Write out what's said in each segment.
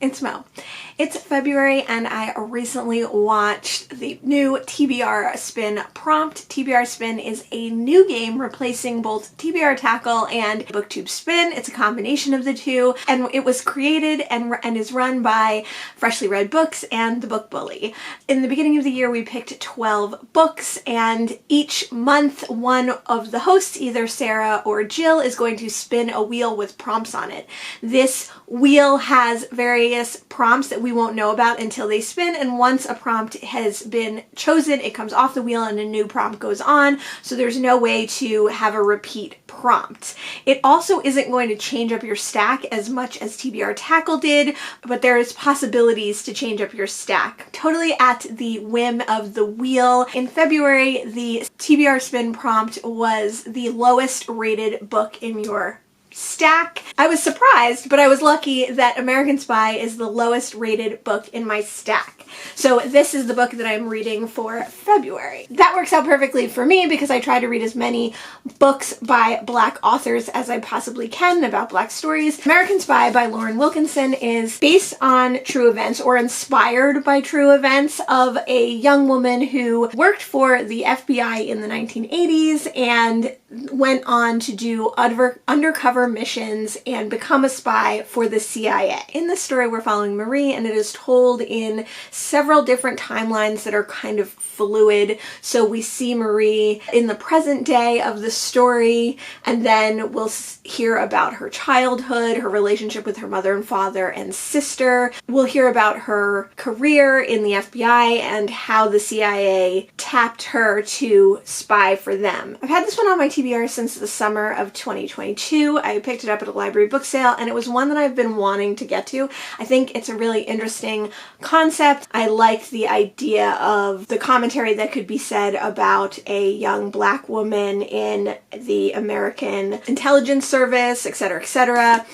It's Mo. It's February and I recently watched the new TBR Spin prompt. TBR Spin is a new game replacing both TBR Tackle and BookTube Spin. It's a combination of the two, and it was created and is run by Freshly Read Books and the Book Bully. In the beginning of the year we picked 12 books, and each month one of the hosts, either Sarah or Jill, is going to spin a wheel with prompts on it. This wheel has various prompts that we won't know about until they spin, and once a prompt has been chosen, it comes off the wheel and a new prompt goes on, so there's no way to have a repeat prompt. It also isn't going to change up your stack as much as TBR Tackle did, but there's possibilities to change up your stack. Totally at the whim of the wheel. In February, the TBR Spin prompt was the lowest rated book in your stack. I was surprised, but I was lucky that American Spy is the lowest rated book in my stack. So this is the book that I'm reading for February. That works out perfectly for me because I try to read as many books by Black authors as I possibly can about Black stories. American Spy by Lauren Wilkinson is based on true events, or inspired by true events, of a young woman who worked for the FBI in the 1980s and went on to do undercover missions and become a spy for the CIA. In this story we're following Marie, and it is told in several different timelines that are kind of fluid. So we see Marie in the present day of the story, and then we'll hear about her childhood, her relationship with her mother and father and sister. We'll hear about her career in the FBI and how the CIA tapped her to spy for them. I've had this one on my TBR since the summer of 2022. I picked it up at a library book sale, and it was one that I've been wanting to get to. I think it's a really interesting concept. I liked the idea of the commentary that could be said about a young Black woman in the American intelligence service, etc., etc.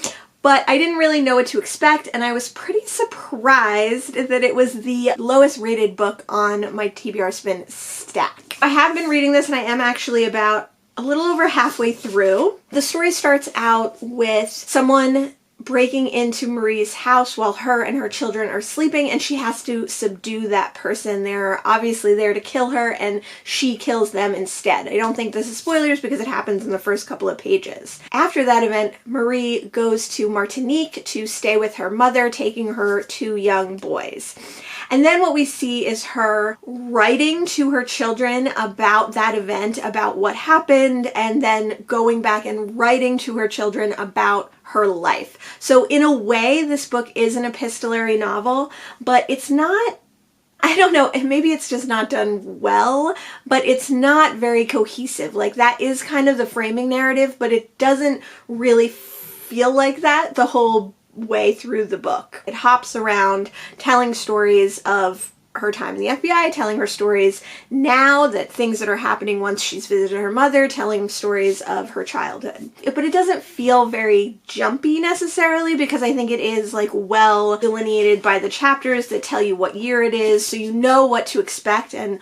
But I didn't really know what to expect, and I was pretty surprised that it was the lowest rated book on my TBR Spin stack. I have been reading this, and I am actually about a little over halfway through. The story starts out with someone breaking into Marie's house while her and her children are sleeping, and she has to subdue that person. They're obviously there to kill her, and she kills them instead. I don't think this is spoilers because it happens in the first couple of pages. After that event, Marie goes to Martinique to stay with her mother, taking her two young boys. And then what we see is her writing to her children about that event, about what happened, and then going back and writing to her children about her life. So in a way, this book is an epistolary novel, but it's not, I don't know, maybe it's just not done well, but it's not very cohesive. Like, that is kind of the framing narrative, but it doesn't really feel like that the whole way through the book. It hops around telling stories of her time in the FBI, telling her stories now, that things that are happening once she's visited her mother, telling stories of her childhood. But it doesn't feel very jumpy necessarily, because I think it is like well delineated by the chapters that tell you what year it is, so you know what to expect. And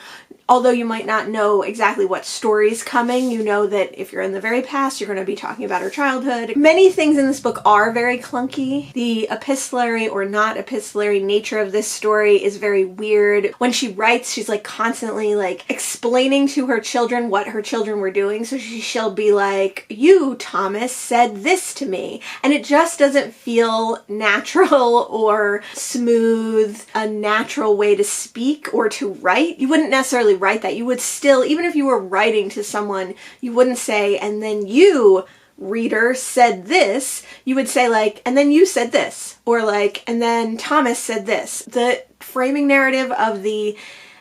although you might not know exactly what story's coming, you know that if you're in the very past, you're going to be talking about her childhood. Many things in this book are very clunky. The epistolary or not epistolary nature of this story is very weird. When she writes, she's like constantly like explaining to her children what her children were doing. So she'll be like, "You, Thomas, said this to me." And it just doesn't feel natural or smooth, a natural way to speak or to write. You wouldn't necessarily write that. You would still, even if you were writing to someone, you wouldn't say, "and then you, reader, said this." You would say like, "and then you said this," or like, "and then Thomas said this." The framing narrative of the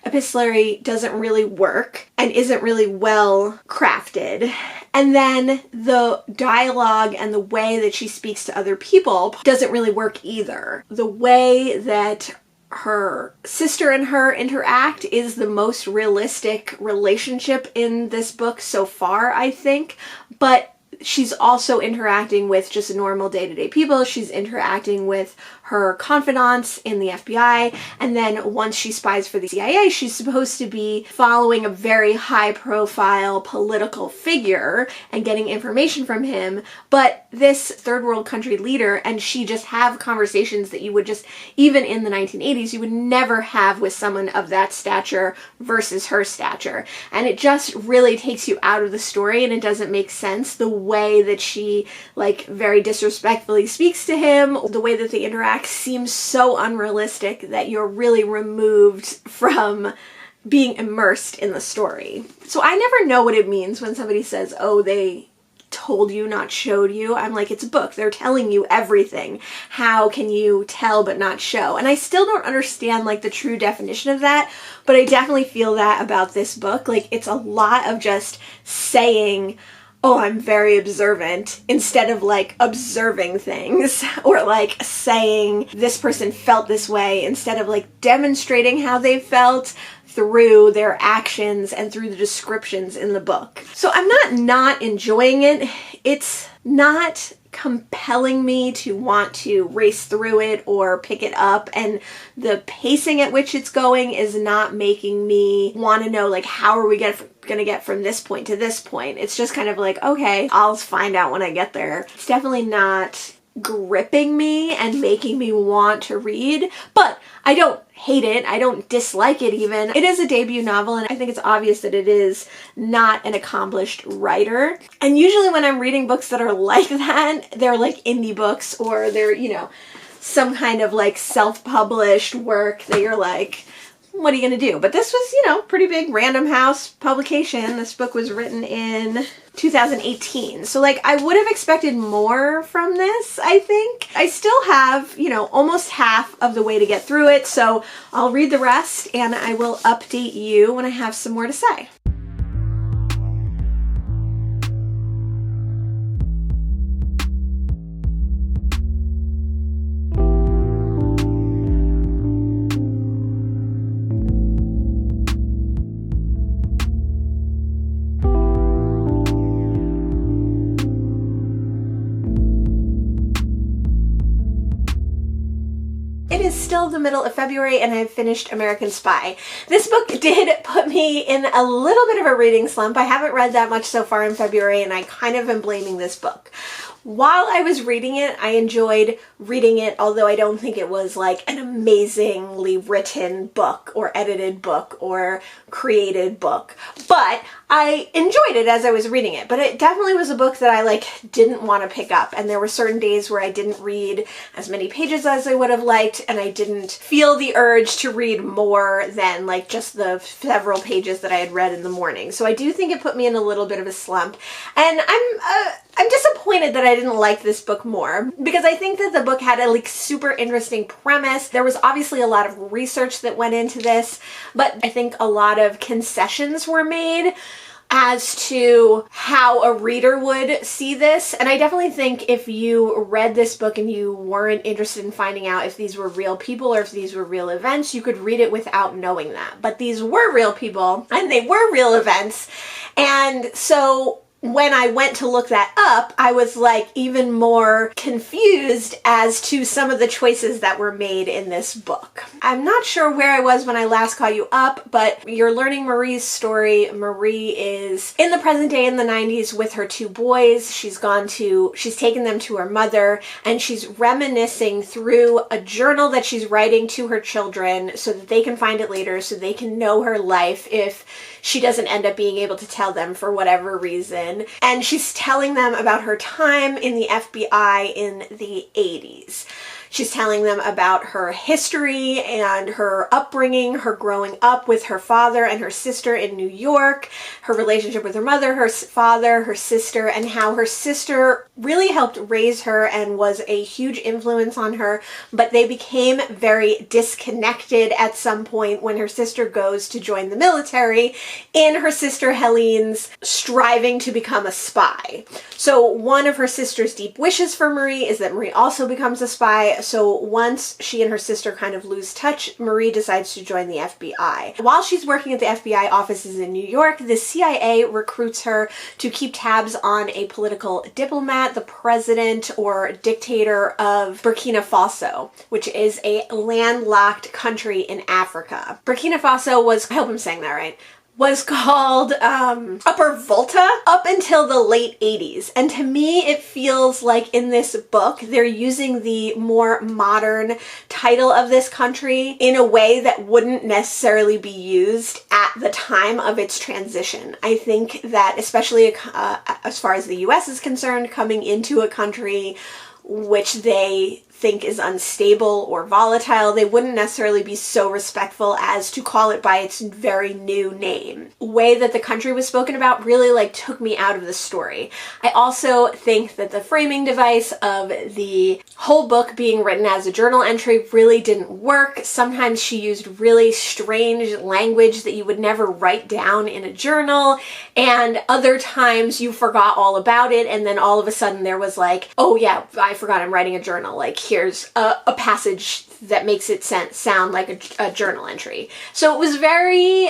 epistolary doesn't really work and isn't really well crafted. And then the dialogue and the way that she speaks to other people doesn't really work either. The way that her sister and her interact is the most realistic relationship in this book so far, I think, but she's also interacting with just normal day-to-day people. She's interacting with her confidants in the FBI, and then once she spies for the CIA, she's supposed to be following a very high-profile political figure and getting information from him, but this third world country leader and she just have conversations that you would just, even in the 1980s, you would never have with someone of that stature versus her stature. And it just really takes you out of the story, and it doesn't make sense the way that she, like, very disrespectfully speaks to him. The way that they interact seems so unrealistic that you're really removed from being immersed in the story. So I never know what it means when somebody says, oh, they told you, not showed you. I'm like, it's a book. They're telling you everything. How can you tell but not show? And I still don't understand, like, the true definition of that, but I definitely feel that about this book. Like, it's a lot of just saying, oh, I'm very observant, instead of, like, observing things, or, like, saying this person felt this way, instead of, like, demonstrating how they felt through their actions and through the descriptions in the book. So I'm not enjoying it. It's not compelling me to want to race through it or pick it up, and the pacing at which it's going is not making me want to know, like, how are we gonna get from this point to this point. It's just kind of like, okay, I'll find out when I get there. It's definitely not gripping me and making me want to read, but I don't hate it. I don't dislike it even. It is a debut novel, and I think it's obvious that it is not an accomplished writer. And usually when I'm reading books that are like that, they're like indie books, or they're, you know, some kind of like self-published work that you're like, what are you going to do? But this was, you know, pretty big Random House publication. This book was written in 2018. So, like, I would have expected more from this, I think. I still have, you know, almost half of the way to get through it. So I'll read the rest and I will update you when I have some more to say. It is still the middle of February and I've finished American Spy. This book did put me in a little bit of a reading slump. I haven't read that much so far in February, and I kind of am blaming this book. While I was reading it, I enjoyed reading it, although I don't think it was like an amazingly written book or edited book or created book. But I enjoyed it as I was reading it. But it definitely was a book that I like didn't want to pick up. And there were certain days where I didn't read as many pages as I would have liked, and I didn't feel the urge to read more than like just the several pages that I had read in the morning. So I do think it put me in a little bit of a slump. And I'm disappointed that I didn't like this book more, because I think that the book had a like super interesting premise. There was obviously a lot of research that went into this, but I think a lot of concessions were made as to how a reader would see this. And I definitely think if you read this book and you weren't interested in finding out if these were real people or if these were real events, you could read it without knowing that. But these were real people and they were real events. And so when I went to look that up, I was like even more confused as to some of the choices that were made in this book. I'm not sure where I was when I last caught you up, but you're learning Marie's story. Marie is in the present day in the 90s with her two boys. She's taken them to her mother, and she's reminiscing through a journal that she's writing to her children so that they can find it later, so they can know her life if she doesn't end up being able to tell them for whatever reason. And she's telling them about her time in the FBI in the 80s. She's telling them about her history and her upbringing, her growing up with her father and her sister in New York, her relationship with her mother, her father, her sister, and how her sister really helped raise her and was a huge influence on her, but they became very disconnected at some point when her sister goes to join the military in her sister Helene's striving to become a spy. So one of her sister's deep wishes for Marie is that Marie also becomes a spy. so once she and her sister kind of lose touch, Marie decides to join the FBI. While she's working at the FBI offices in New York, the CIA recruits her to keep tabs on a political diplomat, the president or dictator of Burkina Faso, which is a landlocked country in Africa. Burkina Faso was, I hope I'm saying that right, was called Upper Volta up until the late 80s. And to me, it feels like in this book, they're using the more modern title of this country in a way that wouldn't necessarily be used at the time of its transition. I think that especially as far as the US is concerned, coming into a country which they think is unstable or volatile, they wouldn't necessarily be so respectful as to call it by its very new name. The way that the country was spoken about really like took me out of the story. I also think that the framing device of the whole book being written as a journal entry really didn't work. Sometimes she used really strange language that you would never write down in a journal, and other times you forgot all about it, and then all of a sudden there was like, oh yeah, I forgot I'm writing a journal. Like, here's a passage that makes it sound like a journal entry. So it was very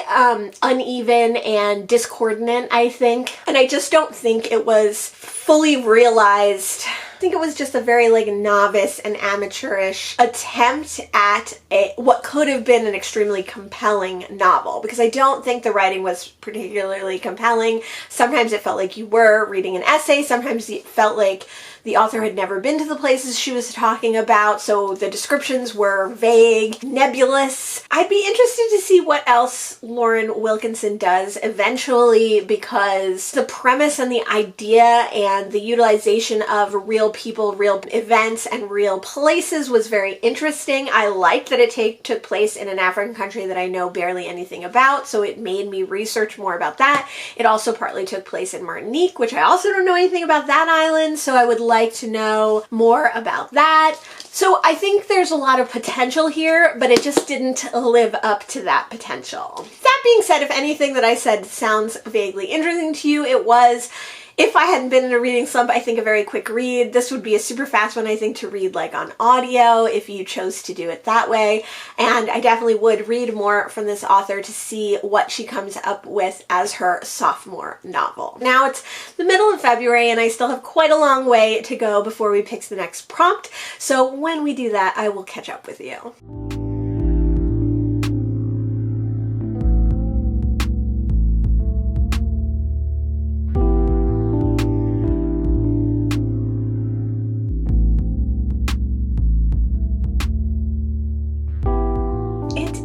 uneven and discordant, I think. And I just don't think it was fully realized. I think it was just a very like novice and amateurish attempt at what could have been an extremely compelling novel, because I don't think the writing was particularly compelling. Sometimes it felt like you were reading an essay. Sometimes it felt like the author had never been to the places she was talking about, so the descriptions were vague, nebulous. I'd be interested to see what else Lauren Wilkinson does eventually, because the premise and the idea and the utilization of real people, real events, and real places was very interesting. I liked that it took place in an African country that I know barely anything about, so it made me research more about that. It also partly took place in Martinique, which I also don't know anything about that island, so I would like to know more about that. So I think there's a lot of potential here, but it just didn't live up to that potential. That being said, if anything that I said sounds vaguely interesting to you, it was. If I hadn't been in a reading slump, I think a very quick read. This would be a super fast one, I think, to read like on audio if you chose to do it that way. And I definitely would read more from this author to see what she comes up with as her sophomore novel. Now it's the middle of February and I still have quite a long way to go before we pick the next prompt. So when we do that, I will catch up with you.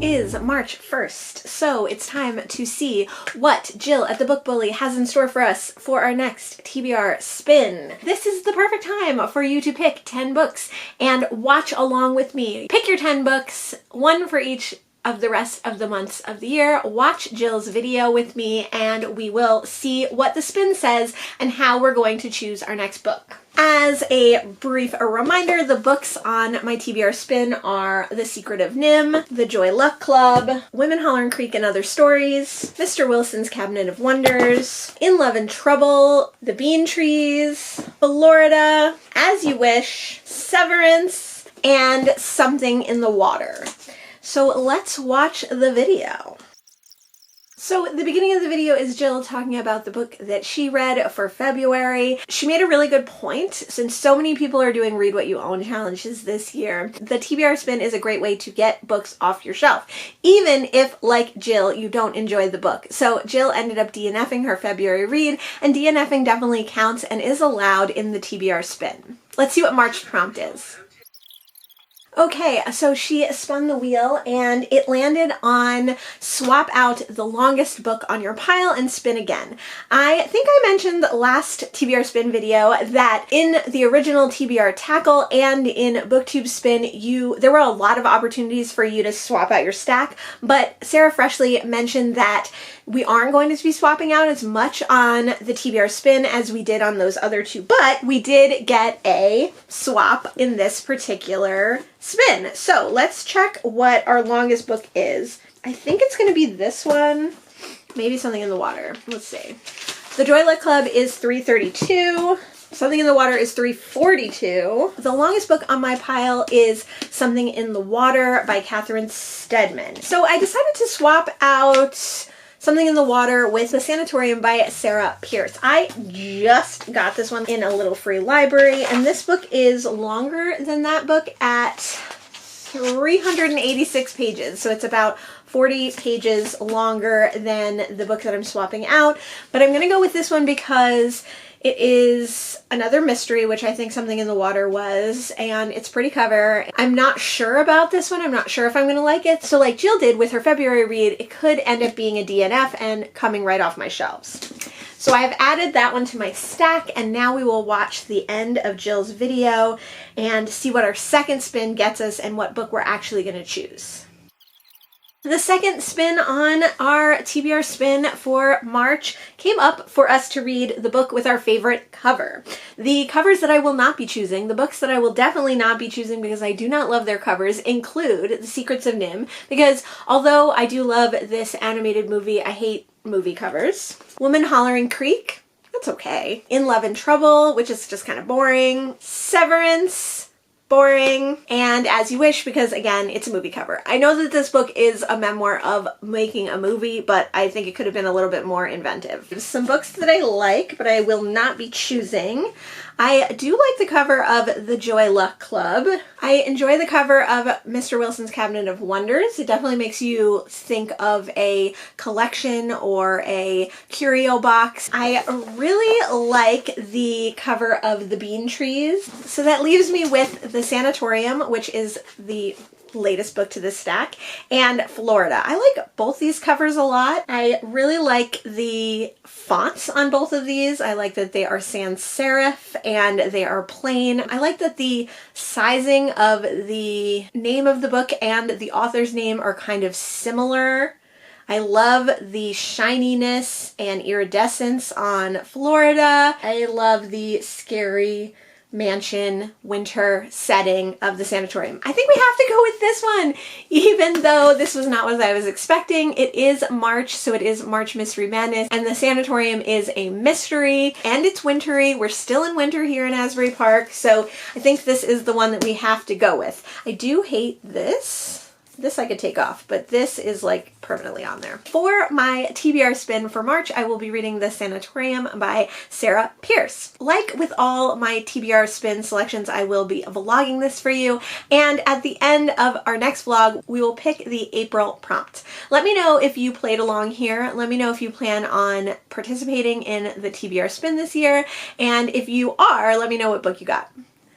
Is March 1st, so it's time to see what Jill at the Book Bully has in store for us for our next TBR spin. This is the perfect time for you to pick 10 books and watch along with me. Pick your 10 books, one for each of the rest of the months of the year. Watch Jill's video with me and we will see what the spin says and how we're going to choose our next book. As a brief reminder, the books on my TBR spin are The Secret of Nim, The Joy Luck Club, Women Hollering Creek and Other Stories, Mr. Wilson's Cabinet of Wonders, In Love and Trouble, The Bean Trees, Florida, As You Wish, Severance, and Something in the Water. So let's watch the video. So the beginning of the video is Jill talking about the book that she read for February. She made a really good point. Since so many people are doing Read What You Own challenges this year, the TBR spin is a great way to get books off your shelf, even if, like Jill, you don't enjoy the book. So Jill ended up DNFing her February read, and DNFing definitely counts and is allowed in the TBR spin. Let's see what March prompt is. Okay, so she spun the wheel and it landed on swap out the longest book on your pile and spin again. I think I mentioned last TBR spin video that in the original TBR tackle and in BookTube spin, there were a lot of opportunities for you to swap out your stack, but Sarah Freshley mentioned that we aren't going to be swapping out as much on the TBR spin as we did on those other two, but we did get a swap in this particular spin. So let's check what our longest book is. I think it's going to be this one, maybe Something in the Water. Let's see. The Joy Luck Club is 332. Something in the Water is 342. The longest book on my pile is Something in the Water by Catherine Steadman. So I decided to swap out Something in the Water with The Sanatorium by Sarah Pierce. I just got this one in a little free library, and this book is longer than that book at 386 pages. So it's about 40 pages longer than the book that I'm swapping out. But I'm going to go with this one because it is another mystery, which I think Something in the Water was, and it's pretty cover. I'm not sure about this one. I'm not sure if I'm going to like it. So like Jill did with her February read, it could end up being a DNF and coming right off my shelves. So I've added that one to my stack, and now we will watch the end of Jill's video and see what our second spin gets us and what book we're actually going to choose. The second spin on our TBR spin for March came up for us to read the book with our favorite cover. The covers that I will not be choosing, the books that I will definitely not be choosing because I do not love their covers, include The Secrets of Nim, because although I do love this animated movie, I hate movie covers. Woman Hollering Creek, that's okay. In Love and Trouble, which is just kind of boring. Severance, boring, and As You Wish, because again, it's a movie cover. I know that this book is a memoir of making a movie, but I think it could have been a little bit more inventive. There's some books that I like, but I will not be choosing. I do like the cover of The Joy Luck Club. I enjoy the cover of Mr. Wilson's Cabinet of Wonders. It definitely makes you think of a collection or a curio box. I really like the cover of The Bean Trees. So that leaves me with The Sanatorium, which is the latest book to this stack, and Florida. I like both these covers a lot. I really like the fonts on both of these. I like that they are sans serif and they are plain. I like that the sizing of the name of the book and the author's name are kind of similar. I love the shininess and iridescence on Florida. I love the scary mansion winter setting of The Sanatorium. I think we have to go with this one, even though this was not what I was expecting. It is March, so it is March Mystery Madness, and The Sanatorium is a mystery, and it's wintry. We're still in winter here in Asbury Park, so I think this is the one that we have to go with. I do hate this. This I could take off, but this is like permanently on there. For my TBR spin for March, I will be reading The Sanatorium by Sarah Pierce. Like with all my TBR spin selections, I will be vlogging this for you, and at the end of our next vlog, we will pick the April prompt. Let me know if you played along here. Let me know if you plan on participating in the TBR spin this year, and if you are, let me know what book you got.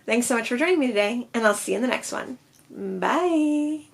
Thanks so much for joining me today, and I'll see you in the next one. Bye!